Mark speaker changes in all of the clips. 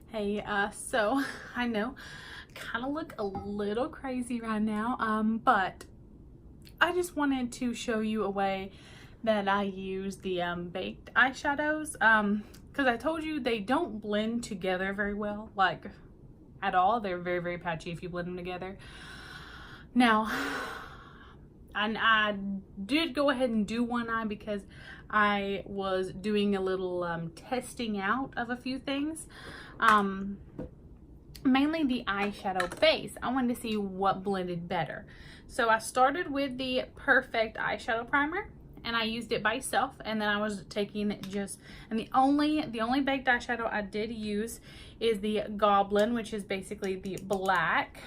Speaker 1: Hey, so I know kind of look a little crazy right now, but I just wanted to show you a way that I use the baked eyeshadows, because I told you they don't blend together very well, like at all. They're very, very patchy if you blend them together. Now, and I did go ahead and do one eye because I was doing a little testing out of a few things. Mainly the eyeshadow base. I wanted to see what blended better. So I started with the Perfect eyeshadow primer and I used it by itself, and then I was taking just, and the only baked eyeshadow I did use is the Goblin, which is basically the black.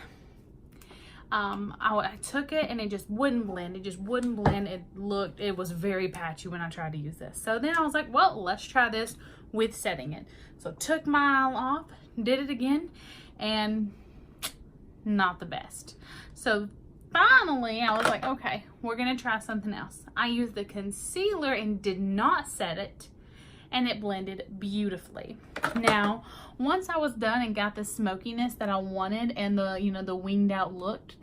Speaker 1: I took it and it just wouldn't blend. It just wouldn't blend. It was very patchy when I tried to use this. So then I was like, well, let's try this with setting it. So took my eye off, did it again, and not the best. So finally I was like, okay, we're gonna try something else. I used the concealer and did not set it, and it blended beautifully. Now, once I was done and got the smokiness that I wanted and the winged out look,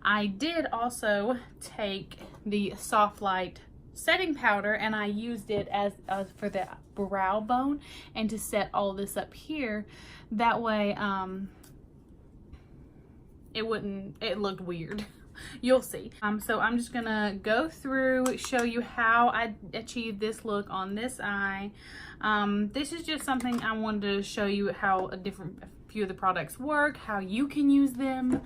Speaker 1: I did also take the Soft Light setting powder and I used it as for the brow bone and to set all this up here. That way, it looked weird. You'll see. So I'm just gonna go through, show you how I achieved this look on this eye. This is just something I wanted to show you how a few of the products work, how you can use them.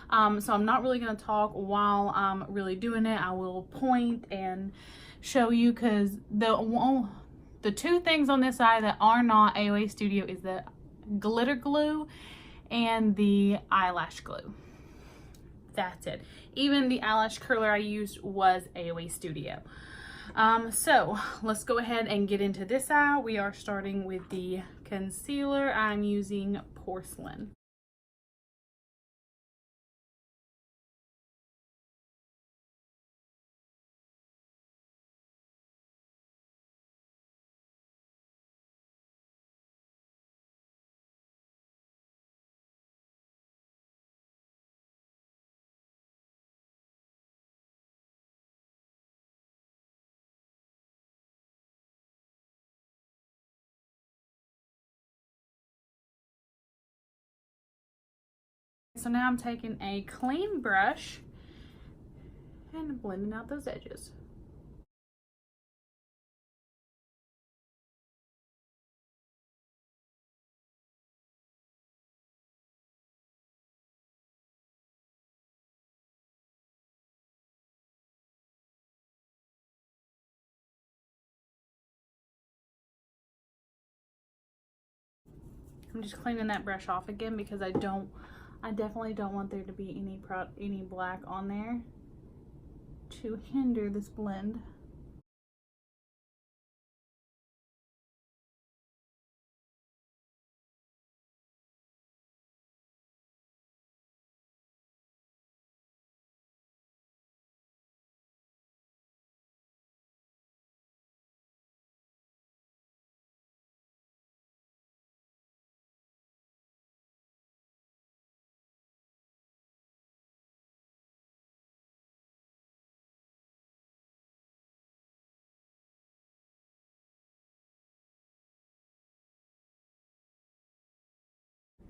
Speaker 1: So I'm not really gonna talk while I'm really doing it. I will point and show you, because the two things on this eye that are not AOA Studio is the glitter glue and the eyelash glue. That's it. Even the eyelash curler I used was AOA Studio. So let's go ahead and get into this eye. We are starting with the concealer. I'm using Porcelain. So now I'm taking a clean brush and blending out those edges. I'm just cleaning that brush off again because I definitely don't want there to be any black on there to hinder this blend.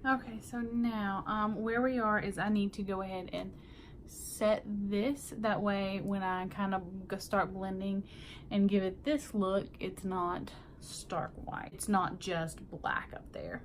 Speaker 1: Okay, so now where we are is I need to go ahead and set this. That way when I kind of start blending and give it this look, it's not stark white. It's not just black up there.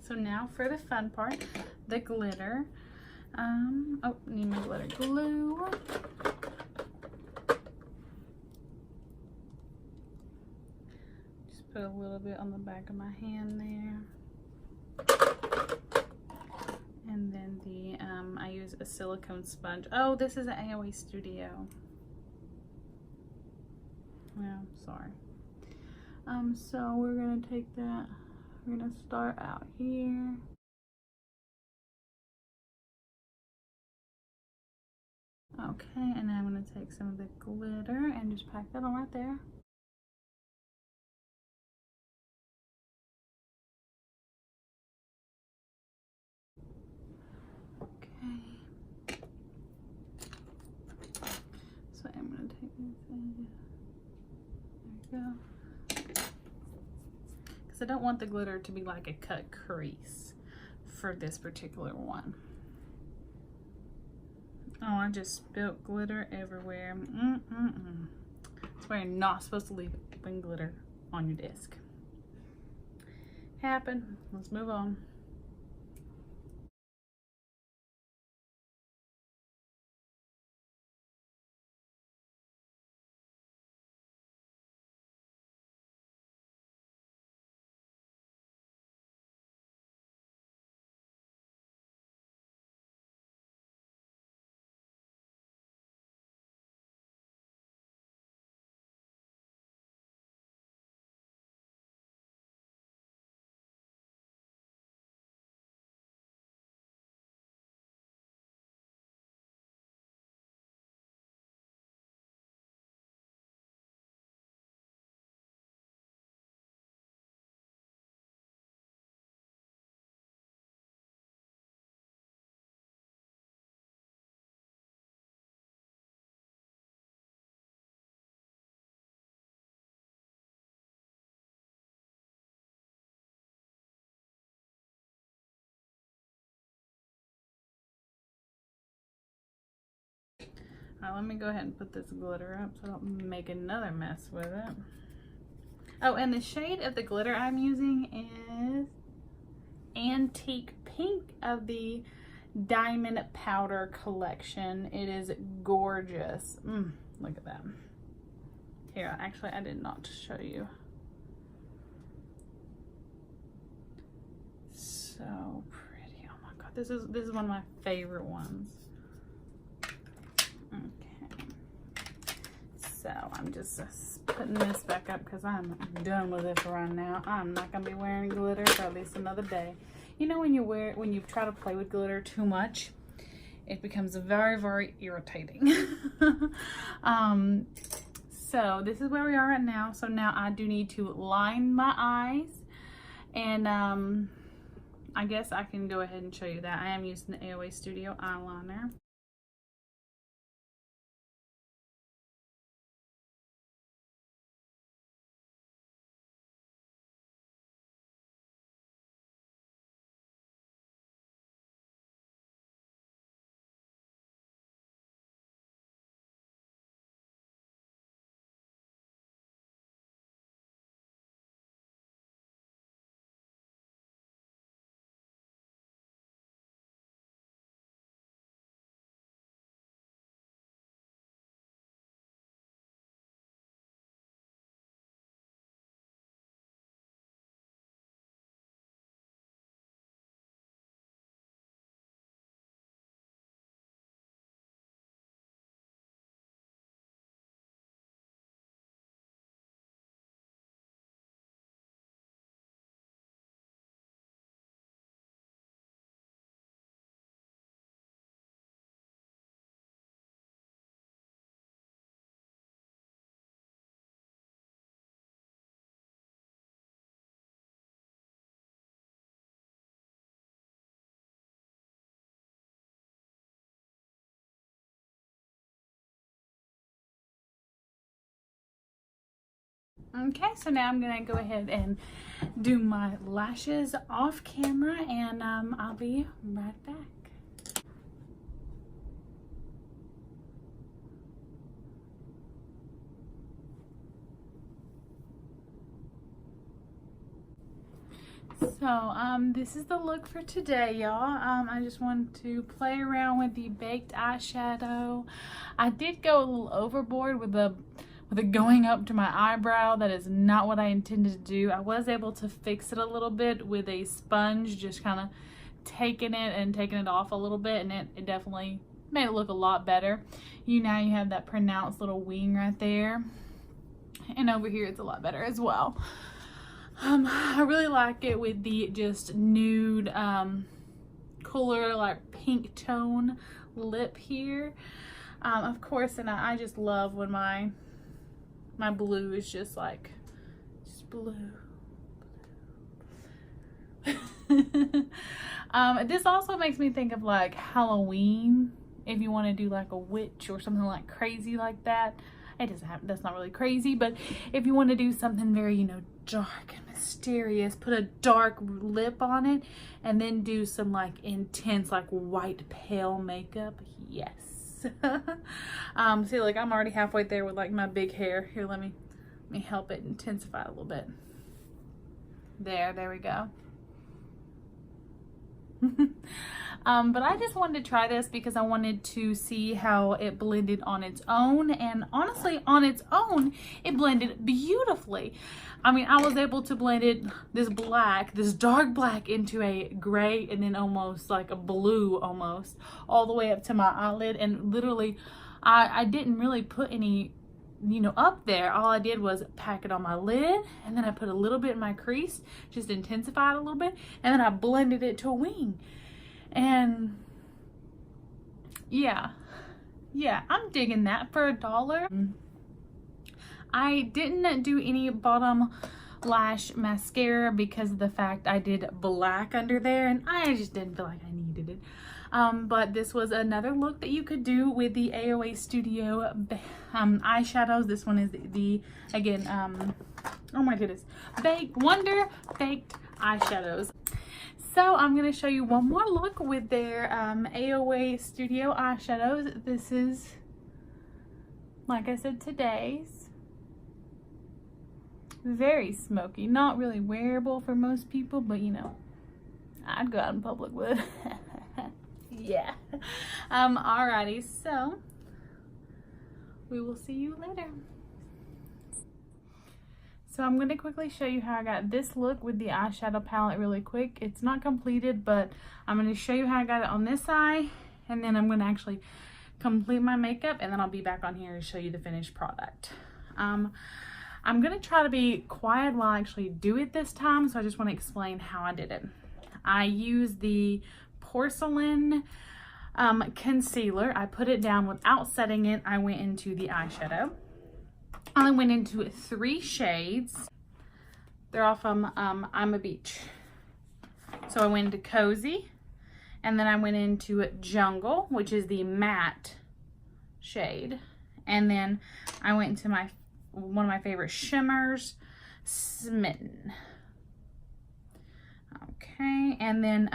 Speaker 1: So now for the fun part, the glitter. Oh, need my glitter glue. Just put a little bit on the back of my hand there. And then I use a silicone sponge. Oh, this is an AOA Studio. Yeah, sorry. So we're gonna take that. We're gonna start out here. Okay, and then I'm gonna take some of the glitter and just pack that on right there. Okay. So I'm gonna take this in. There we go. Because I don't want the glitter to be like a cut crease for this particular one. Oh, I just spilled glitter everywhere. That's why you're not supposed to leave glitter on your desk. Happened. Let's move on. All right, let me go ahead and put this glitter up so I don't make another mess with it. Oh, and the shade of the glitter I'm using is Antique Pink of the Diamond Powder collection. It is gorgeous. Look at that. Here, actually, I did not show you. So pretty. Oh my God, this is one of my favorite ones. Okay. So I'm just putting this back up because I'm done with this right now. I'm not gonna be wearing glitter for at least another day. You know, when you try to play with glitter too much, it becomes very, very irritating. So this is where we are right now. So now I do need to line my eyes, and I guess I can go ahead and show you that. I am using the AOA Studio eyeliner. Okay, so now I'm gonna go ahead and do my lashes off camera, and I'll be right back. So, this is the look for today, y'all. I just wanted to play around with the baked eyeshadow. I did go a little overboard with the going up to my eyebrow. That is not what I intended to do. I was able to fix it a little bit with a sponge, just kind of taking it off a little bit, and it definitely made it look a lot better. Now you have that pronounced little wing right there, and over here it's a lot better as well. I really like it with the just nude, cooler, like pink tone lip here. Of course, and I just love when my blue is just like, just blue. This also makes me think of like Halloween, if you want to do like a witch or something like crazy like that. It doesn't have, that's not really crazy, but if you want to do something very, dark and mysterious, put a dark lip on it and then do some like intense, like white pale makeup. Yes. See, like I'm already halfway there with like my big hair. Here, let me help it intensify a little bit. There we go. But I just wanted to try this because I wanted to see how it blended on its own, and honestly on its own it blended beautifully. I mean, I was able to blend it, this dark black, into a gray and then almost like a blue almost all the way up to my eyelid, and literally I didn't really put any up there. All I did was pack it on my lid, and then I put a little bit in my crease, just intensified a little bit, and then I blended it to a wing. And yeah, I'm digging that for $1. I didn't do any bottom lash mascara because of the fact I did black under there, and I just didn't feel like I needed it. But this was another look that you could do with the AOA Studio eyeshadows. This one is again, oh my goodness, Wonder Baked Eyeshadows. So I'm going to show you one more look with their AOA Studio eyeshadows. This is, like I said, today's. Very smoky. Not really wearable for most people, but I'd go out in public with it. Yeah. Alrighty, so we will see you later. So I'm going to quickly show you how I got this look with the eyeshadow palette really quick. It's not completed, but I'm going to show you how I got it on this eye, and then I'm going to actually complete my makeup, and then I'll be back on here and show you the finished product. I'm going to try to be quiet while I actually do it this time, so I just want to explain how I did it. I used the porcelain concealer. I put it down without setting it. I went into the eyeshadow. I went into 3 shades. They're all from I'm a Beach. So I went into Cozy, and then I went into Jungle, which is the matte shade, and then I went into one of my favorite shimmers, Smitten. Okay, and then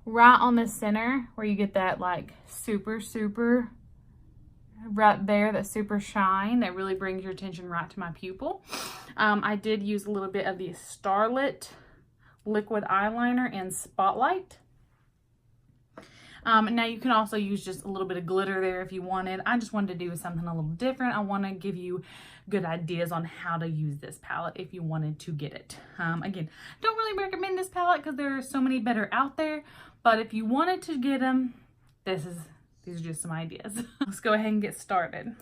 Speaker 1: right on the center where you get that like super right there, that super shine that really brings your attention right to my pupil. I did use a little bit of the Starlit liquid eyeliner in Spotlight. Now you can also use just a little bit of glitter there if you wanted. I just wanted to do something a little different. I want to give you good ideas on how to use this palette if you wanted to get it. Again, don't really recommend this palette because there are so many better out there, but if you wanted to get them, these are just some ideas. Let's go ahead and get started.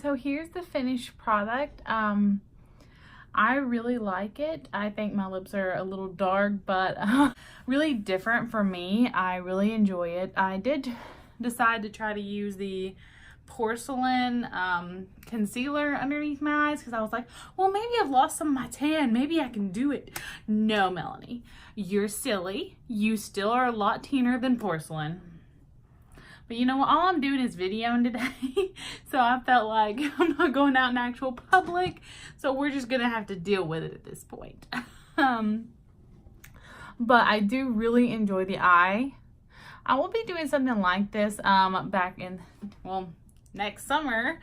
Speaker 1: So here's the finished product. I really like it. I think my lips are a little dark, but really different for me. I really enjoy it. I did decide to try to use the porcelain concealer underneath my eyes because I was like, well, maybe I've lost some of my tan. Maybe I can do it. No, Melanie, you're silly. You still are a lot thinner than porcelain. But you know what? All I'm doing is videoing today. So I felt like I'm not going out in actual public. So we're just going to have to deal with it at this point. But I do really enjoy the eye. I will be doing something like this back in, well, next summer.